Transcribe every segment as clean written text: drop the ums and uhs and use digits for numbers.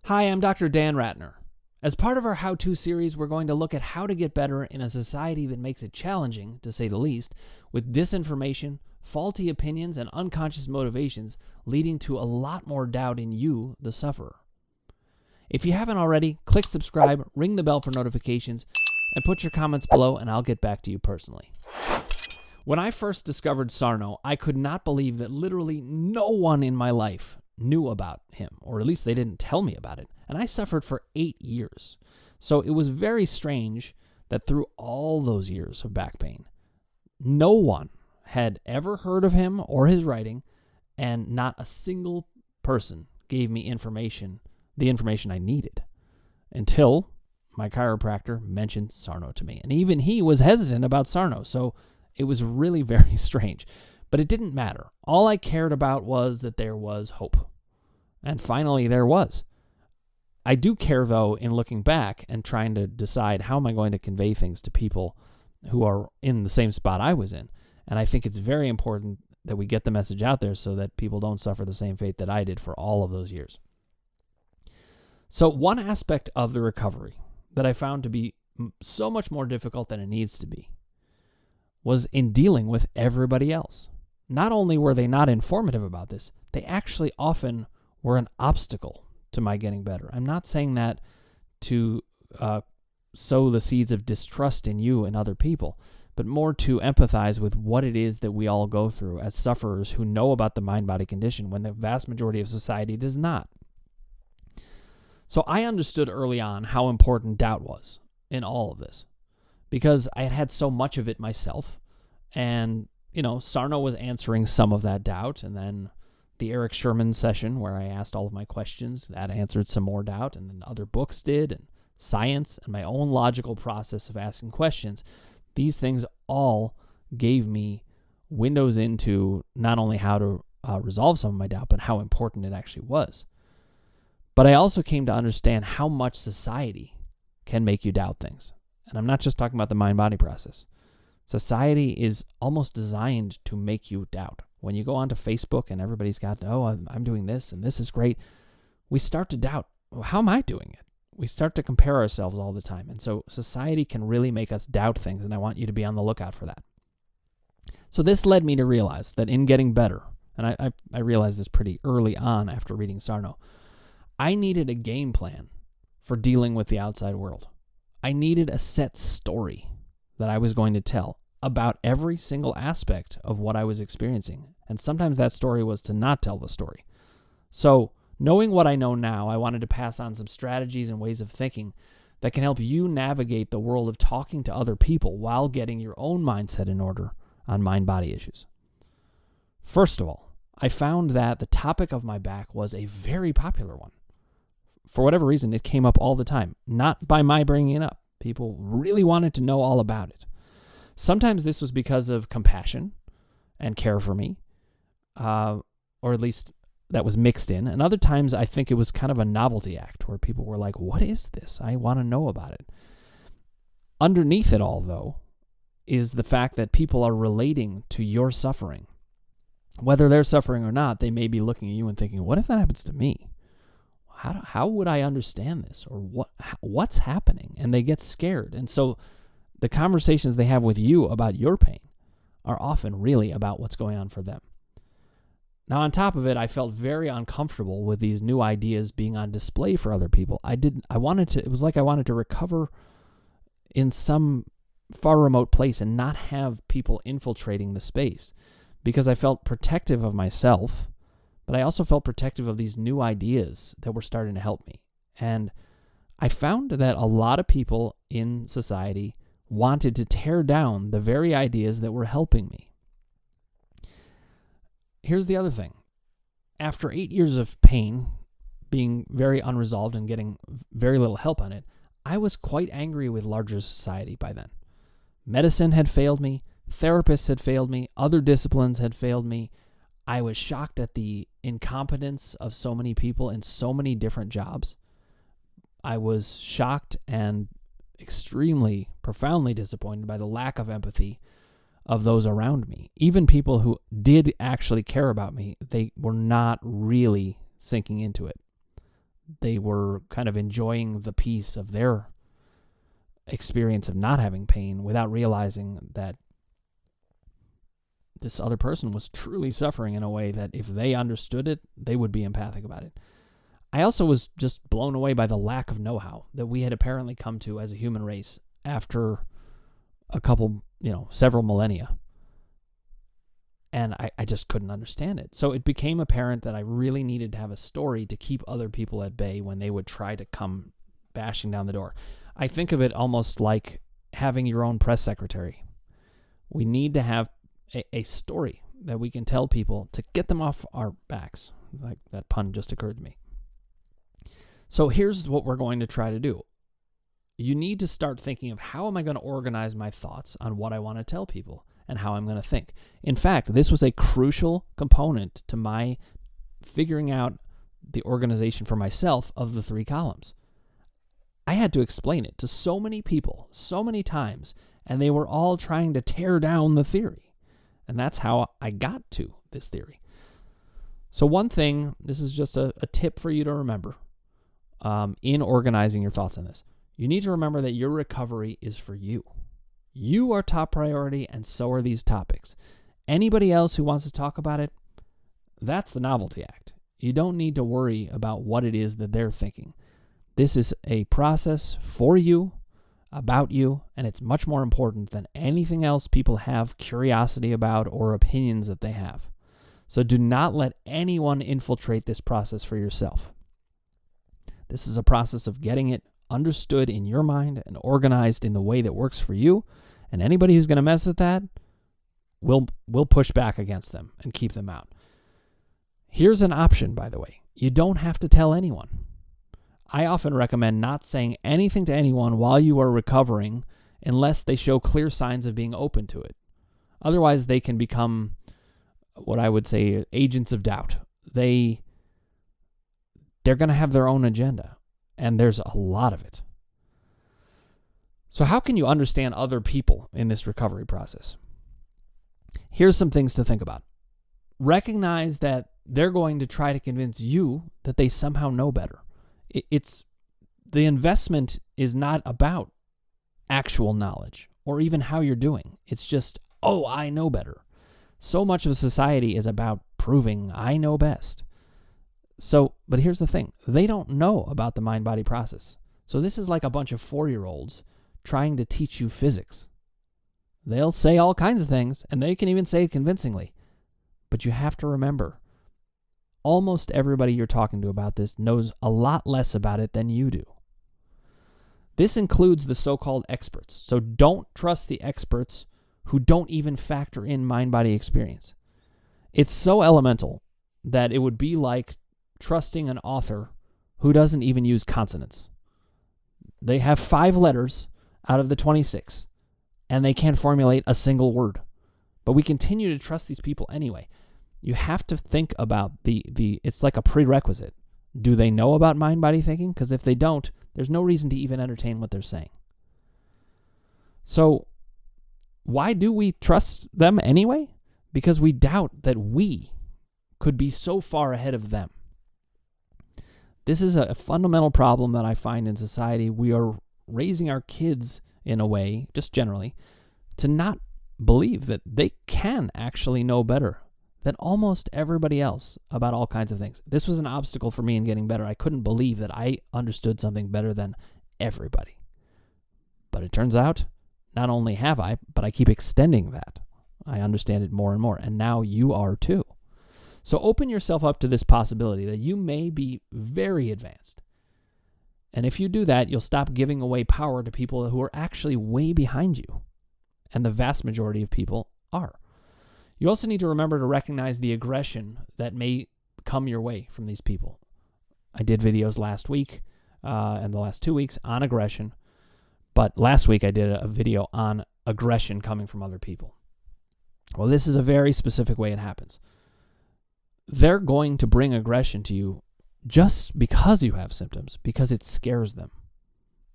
Hi, I'm Dr. Dan Ratner. As part of our how-to series, we're going to look at how to get better in a society that makes it challenging, to say the least, with disinformation, faulty opinions, and unconscious motivations, leading to a lot more doubt in you, the sufferer. If you haven't already, click subscribe, ring the bell for notifications, and put your comments below, and I'll get back to you personally. When I first discovered Sarno, I could not believe that literally no one in my life knew about him, or at least they didn't tell me about it, and I suffered for 8 years. So it was very strange that through all those years of back pain, no one had ever heard of him or his writing, and not a single person gave me the information I needed, until my chiropractor mentioned Sarno to me. And even he was hesitant about Sarno, so it was really very strange. But it didn't matter. All I cared about was that there was hope. And finally, there was. I do care, though, in looking back and trying to decide how am I going to convey things to people who are in the same spot I was in. And I think it's very important that we get the message out there so that people don't suffer the same fate that I did for all of those years. So one aspect of the recovery that I found to be so much more difficult than it needs to be was in dealing with everybody else. Not only were they not informative about this, they actually often were an obstacle to my getting better. I'm not saying that to sow the seeds of distrust in you and other people, but more to empathize with what it is that we all go through as sufferers who know about the mind-body condition when the vast majority of society does not. So I understood early on how important doubt was in all of this, because I had had so much of it myself. And, Sarno was answering some of that doubt. And then the Eric Sherman session where I asked all of my questions, that answered some more doubt. And then other books did, and science, and my own logical process of asking questions. These things all gave me windows into not only how to resolve some of my doubt, but how important it actually was. But I also came to understand how much society can make you doubt things. And I'm not just talking about the mind-body process. Society is almost designed to make you doubt. When you go onto Facebook and everybody's got, I'm doing this and this is great, we start to doubt, how am I doing it? We start to compare ourselves all the time. And so society can really make us doubt things, and I want you to be on the lookout for that. So this led me to realize that in getting better, and I realized this pretty early on after reading Sarno, I needed a game plan for dealing with the outside world. I needed a set story that I was going to tell about every single aspect of what I was experiencing. And sometimes that story was to not tell the story. So knowing what I know now, I wanted to pass on some strategies and ways of thinking that can help you navigate the world of talking to other people while getting your own mindset in order on mind-body issues. First of all, I found that the topic of my back was a very popular one. For whatever reason, it came up all the time, not by my bringing it up. People really wanted to know all about it. Sometimes this was because of compassion and care for me, or at least that was mixed in. And other times I think it was kind of a novelty act where people were like, what is this? I want to know about it. Underneath it all, though, is the fact that people are relating to your suffering. Whether they're suffering or not, they may be looking at you and thinking, what if that happens to me? How would I understand this? Or what's happening? And they get scared. And so the conversations they have with you about your pain are often really about what's going on for them. Now, on top of it, I felt very uncomfortable with these new ideas being on display for other people. It was like I wanted to recover in some far remote place and not have people infiltrating the space, because I felt protective of myself, but I also felt protective of these new ideas that were starting to help me. And I found that a lot of people in society wanted to tear down the very ideas that were helping me. Here's the other thing. After 8 years of pain, being very unresolved and getting very little help on it, I was quite angry with larger society by then. Medicine had failed me, therapists had failed me, other disciplines had failed me. I was shocked at the incompetence of so many people in so many different jobs. I was shocked and extremely, profoundly disappointed by the lack of empathy of those around me. Even people who did actually care about me, they were not really sinking into it. they were kind of enjoying the peace of their experience of not having pain without realizing that this other person was truly suffering in a way that if they understood it, they would be empathic about it. I also was just blown away by the lack of know-how that we had apparently come to as a human race after several millennia. And I just couldn't understand it. So it became apparent that I really needed to have a story to keep other people at bay when they would try to come bashing down the door. I think of it almost like having your own press secretary. We need to have a story that we can tell people to get them off our backs. Like that pun just occurred to me. So here's what we're going to try to do. You need to start thinking of how am I going to organize my thoughts on what I want to tell people and how I'm going to think. In fact, this was a crucial component to my figuring out the organization for myself of the 3 columns. I had to explain it to so many people, so many times, and they were all trying to tear down the theory. And that's how I got to this theory. So one thing, this is just a tip for you to remember in organizing your thoughts on this. You need to remember that your recovery is for you. You are top priority, and so are these topics. Anybody else who wants to talk about it, that's the novelty act. You don't need to worry about what it is that they're thinking. This is a process for you, about you, and it's much more important than anything else people have curiosity about or opinions that they have. So do not let anyone infiltrate this process for yourself. This is a process of getting it understood in your mind and organized in the way that works for you. And anybody who's going to mess with that, we'll push back against them and keep them out. Here's an option, by the way. You don't have to tell anyone. I often recommend not saying anything to anyone while you are recovering unless they show clear signs of being open to it. Otherwise, they can become what I would say agents of doubt. They're going to have their own agenda, and there's a lot of it. So how can you understand other people in this recovery process? Here's some things to think about. Recognize that they're going to try to convince you that they somehow know better. The investment is not about actual knowledge or even how you're doing. It's just, I know better. So much of society is about proving I know best. But here's the thing. They don't know about the mind-body process. So this is like a bunch of 4-year-olds trying to teach you physics. They'll say all kinds of things, and they can even say it convincingly. But you have to remember, almost everybody you're talking to about this knows a lot less about it than you do. This includes the so-called experts. So don't trust the experts who don't even factor in mind-body experience. It's so elemental that it would be like trusting an author who doesn't even use consonants. They have 5 letters out of the 26, and they can't formulate a single word. But we continue to trust these people anyway. You have to think about it's like a prerequisite. Do they know about mind-body thinking? Because if they don't, there's no reason to even entertain what they're saying. So why do we trust them anyway? Because we doubt that we could be so far ahead of them. This is a fundamental problem that I find in society. We are raising our kids in a way, just generally, to not believe that they can actually know better than almost everybody else about all kinds of things. This was an obstacle for me in getting better. I couldn't believe that I understood something better than everybody. But it turns out, not only have I, but I keep extending that. I understand it more and more, and now you are too. So open yourself up to this possibility that you may be very advanced. And if you do that, you'll stop giving away power to people who are actually way behind you. And the vast majority of people are. You also need to remember to recognize the aggression that may come your way from these people. I did videos last week and the last 2 weeks on aggression. But last week I did a video on aggression coming from other people. Well, this is a very specific way it happens. They're going to bring aggression to you just because you have symptoms, because it scares them.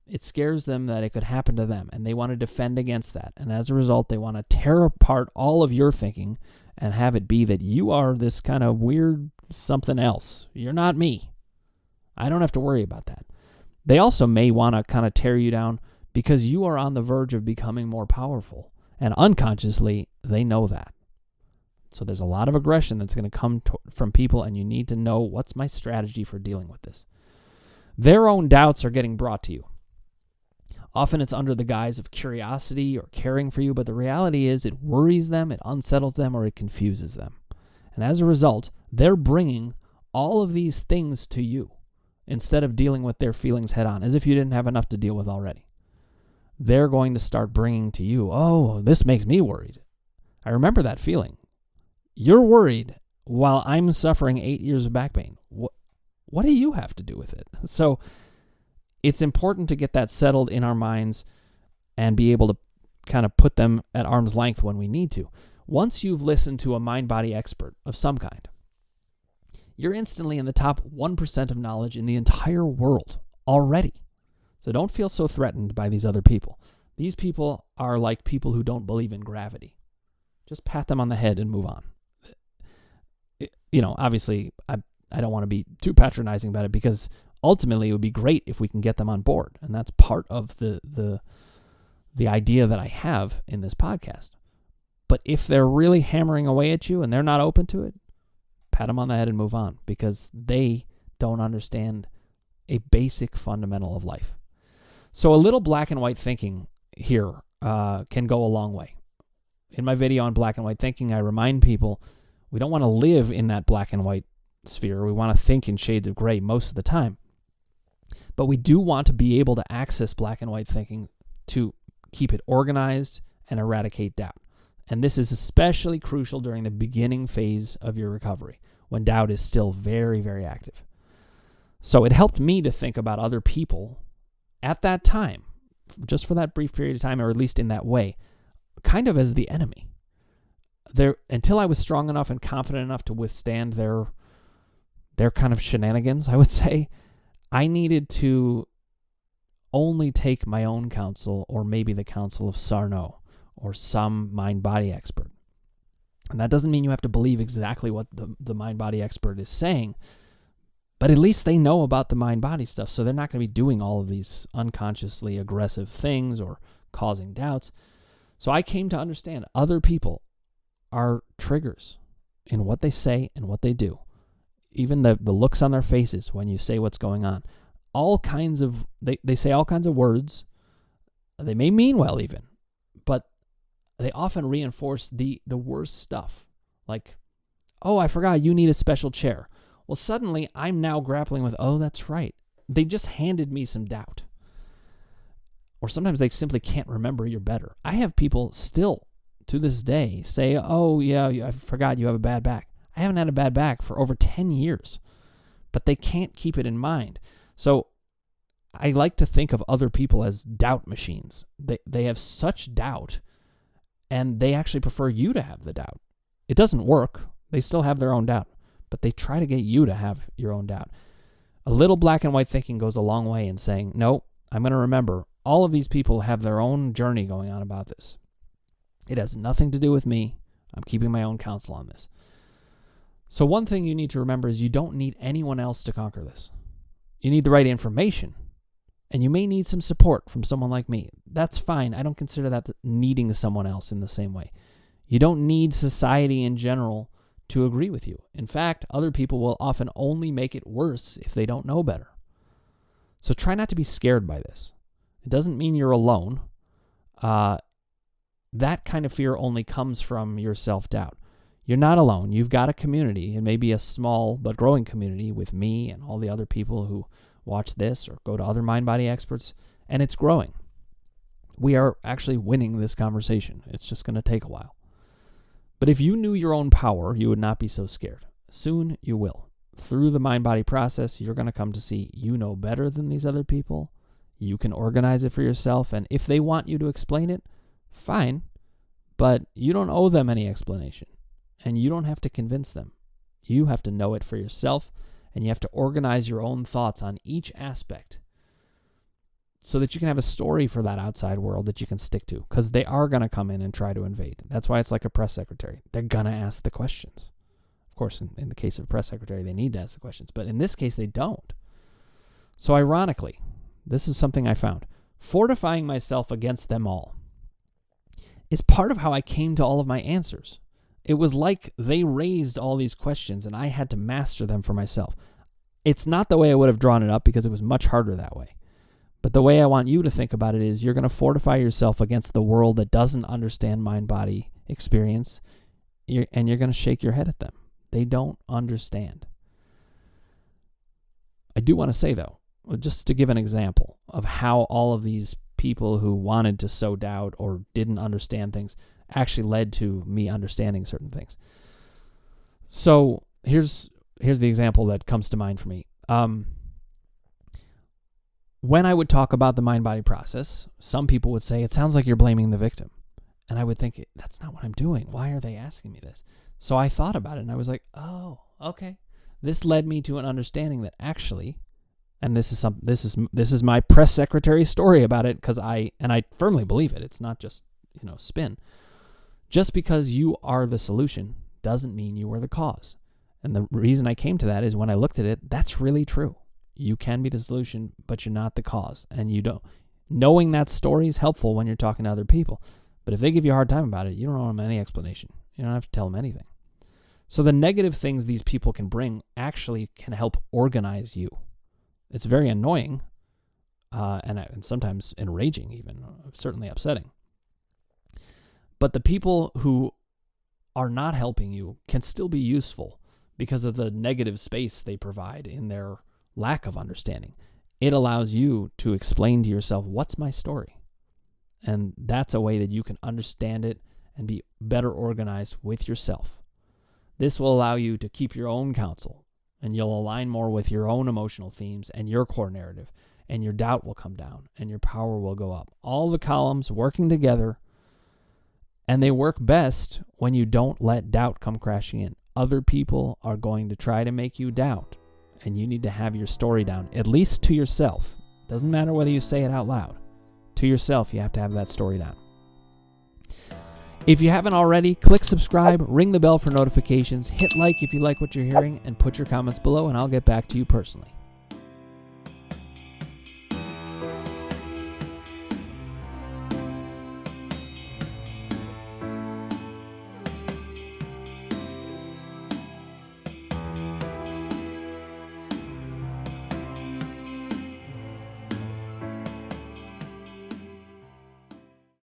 It scares them that it could happen to them, and they want to defend against that. And as a result, they want to tear apart all of your thinking and have it be that you are this kind of weird something else. You're not me. I don't have to worry about that. They also may want to kind of tear you down because you are on the verge of becoming more powerful. And unconsciously, they know that. So there's a lot of aggression that's going to come from people, and you need to know, what's my strategy for dealing with this? Their own doubts are getting brought to you. Often it's under the guise of curiosity or caring for you, but the reality is it worries them, it unsettles them, or it confuses them. And as a result, they're bringing all of these things to you instead of dealing with their feelings head on, as if you didn't have enough to deal with already. They're going to start bringing to you, oh, this makes me worried. I remember that feeling. You're worried while I'm suffering 8 years of back pain. What do you have to do with it? So it's important to get that settled in our minds and be able to kind of put them at arm's length when we need to. Once you've listened to a mind-body expert of some kind, you're instantly in the top 1% of knowledge in the entire world already. So don't feel so threatened by these other people. These people are like people who don't believe in gravity. Just pat them on the head and move on. Obviously, I don't want to be too patronizing about it, because ultimately it would be great if we can get them on board. And that's part of the idea that I have in this podcast. But if they're really hammering away at you and they're not open to it, pat them on the head and move on, because they don't understand a basic fundamental of life. So a little black and white thinking here can go a long way. In my video on black and white thinking, I remind people we don't want to live in that black and white sphere. We want to think in shades of gray most of the time. But we do want to be able to access black and white thinking to keep it organized and eradicate doubt. And this is especially crucial during the beginning phase of your recovery, when doubt is still very, very active. So it helped me to think about other people at that time, just for that brief period of time, or at least in that way, kind of as the enemy. Until I was strong enough and confident enough to withstand their kind of shenanigans, I would say, I needed to only take my own counsel, or maybe the counsel of Sarno or some mind-body expert. And that doesn't mean you have to believe exactly what the mind-body expert is saying, but at least they know about the mind-body stuff, so they're not going to be doing all of these unconsciously aggressive things or causing doubts. So I came to understand other people are triggers in what they say and what they do. Even the looks on their faces when you say what's going on. They say all kinds of words. They may mean well even, but they often reinforce the worst stuff. Like, oh, I forgot you need a special chair. Well, suddenly I'm now grappling with, oh, that's right. They just handed me some doubt. Or sometimes they simply can't remember you're better. I have people still, to this day, say, oh, yeah, I forgot you have a bad back. I haven't had a bad back for over 10 years, but they can't keep it in mind. So I like to think of other people as doubt machines. They have such doubt, and they actually prefer you to have the doubt. It doesn't work. They still have their own doubt, but they try to get you to have your own doubt. A little black and white thinking goes a long way in saying, no, I'm going to remember all of these people have their own journey going on about this. It has nothing to do with me. I'm keeping my own counsel on this. So one thing you need to remember is you don't need anyone else to conquer this. You need the right information, and you may need some support from someone like me. That's fine. I don't consider that needing someone else in the same way. You don't need society in general to agree with you. In fact, other people will often only make it worse if they don't know better. So try not to be scared by this. It doesn't mean you're alone. That kind of fear only comes from your self-doubt. You're not alone. You've got a community. It may be a small but growing community with me and all the other people who watch this or go to other mind-body experts, and it's growing. We are actually winning this conversation. It's just going to take a while. But if you knew your own power, you would not be so scared. Soon you will. Through the mind-body process, you're going to come to see you know better than these other people. You can organize it for yourself, and if they want you to explain it, fine, but you don't owe them any explanation, and you don't have to convince them. You have to know it for yourself, and you have to organize your own thoughts on each aspect so that you can have a story for that outside world that you can stick to, because they are going to come in and try to invade. That's why it's like a press secretary. They're going to ask the questions. Of course, in the case of a press secretary, they need to ask the questions, but in this case, they don't. So ironically, this is something I found. Fortifying myself against them all is part of how I came to all of my answers. It was like they raised all these questions and I had to master them for myself. It's not the way I would have drawn it up because it was much harder that way. But the way I want you to think about it is you're going to fortify yourself against the world that doesn't understand mind-body experience, and you're going to shake your head at them. They don't understand. I do want to say, though, just to give an example of how all of these people who wanted to sow doubt or didn't understand things actually led to me understanding certain things. So here's the example that comes to mind for me. When I would talk about the mind-body process, some people would say, it sounds like you're blaming the victim. And I would think, that's not what I'm doing. Why are they asking me this? So I thought about it and I was like, oh, okay. This led me to an understanding that actually, and this is my press secretary story about it, because I firmly believe it. It's not just, spin. Just because you are the solution doesn't mean you are the cause. And the reason I came to that is when I looked at it, that's really true. You can be the solution, but you're not the cause. And you don't. Knowing that story is helpful when you're talking to other people. But if they give you a hard time about it, you don't owe them any explanation. You don't have to tell them anything. So the negative things these people can bring actually can help organize you. It's very annoying and sometimes enraging even, certainly upsetting. But the people who are not helping you can still be useful because of the negative space they provide in their lack of understanding. It allows you to explain to yourself, what's my story? And that's a way that you can understand it and be better organized with yourself. This will allow you to keep your own counsel, and you'll align more with your own emotional themes and your core narrative, and your doubt will come down and your power will go up. All the columns working together, and they work best when you don't let doubt come crashing in. Other people are going to try to make you doubt, and you need to have your story down, at least to yourself. Doesn't matter whether you say it out loud. To yourself, you have to have that story down. If you haven't already, click subscribe, ring the bell for notifications, hit like if you like what you're hearing, and put your comments below, and I'll get back to you personally.